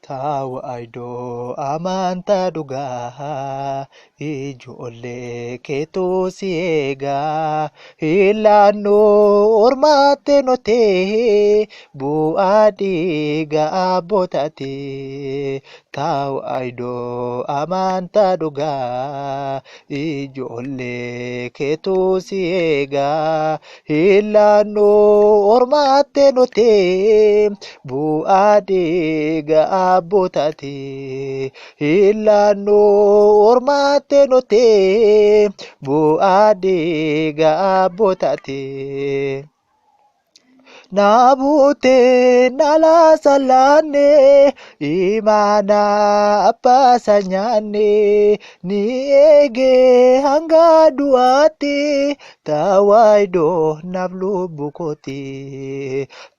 Taawa'idoo amantaa dhugaa ijoollee keetuu si eegaa ilaannoo ormaatti notee bu'aa dhiiga abbootaati. Taawa'idoo amantaa dhugaa ijoollee keetuu si eegaa ilaannoo ormaatti notee bu'aa dhiiga abbootaati. Ilaannoo ormaatti notee bu'aa dhiiga abbootaati. Naabutee nala salaanee imaana abbaasa nyaannee ni eegee hanga du'aatti taawa'idoo naaf lubbuu kooti.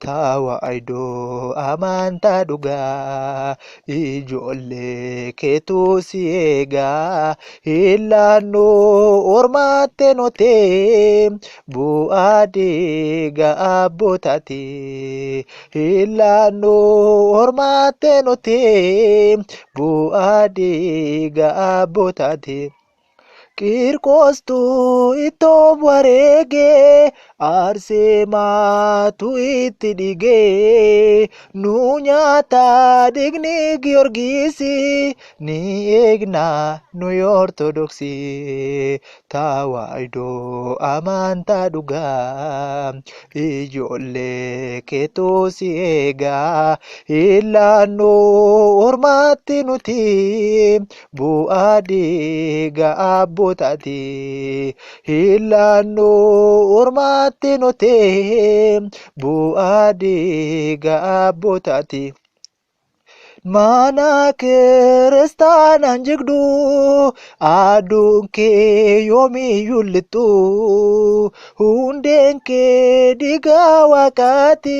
Taawa'idoo amantaa dhugaa ijoollee keetuu si eegaa ilaannoo ormaatti notee bu'aa dhiiga abbootaati. Ilaannoo ormaatti notee bu'aa dhiiga abbootaati. Qirqoostuu ittoo wareegee aarsee maatu itti dhigee nu nyaata dhiigni Giyoorgisi ni eegna nuyi Ortodoksii. Taawa'idoo amantaa dhugaa ijoollee keetuu si eegaa ilaannoo ormaatti nuti bu'aa dhiiga abbootaati. Ilaannoo ormaatti notee bu'aa dhiiga abbootaati. Mana kiristaanaan jigdu aduun kee yoomiyyuu lixxu hundeen kee dhiiga waaqaati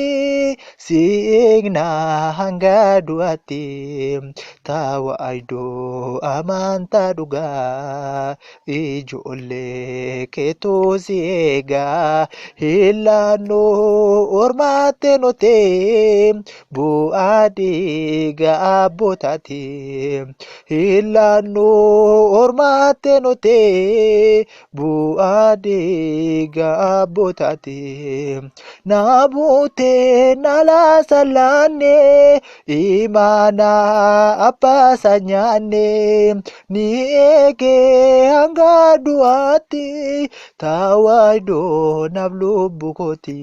si eegna hanga du'aatti. Taawa'idoo amantaa dhugaa ijoollee keetuu si eegaa ilaannoo ormaatti notee bu'aa dhiiga abbootaati. Ilaannoo ormaatti notee bu'aa dhiiga abbootaati. Naabutee nala salaanee imaana abbaasa nyaannee ni eegee hanga du'aatti taawa'idoo naaf lubbuu kooti.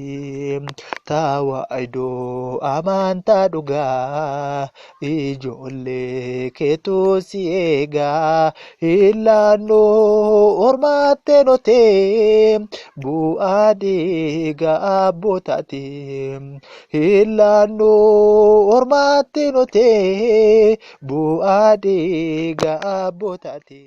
Taawa'idoo amantaa dhugaa ijoollee keetuu si eegaa ilaannoo ormaatti notee bu'aa dhiiga abbootaati. Ilaannoo ormaatti notee bu'aa dhiiga abbootaati.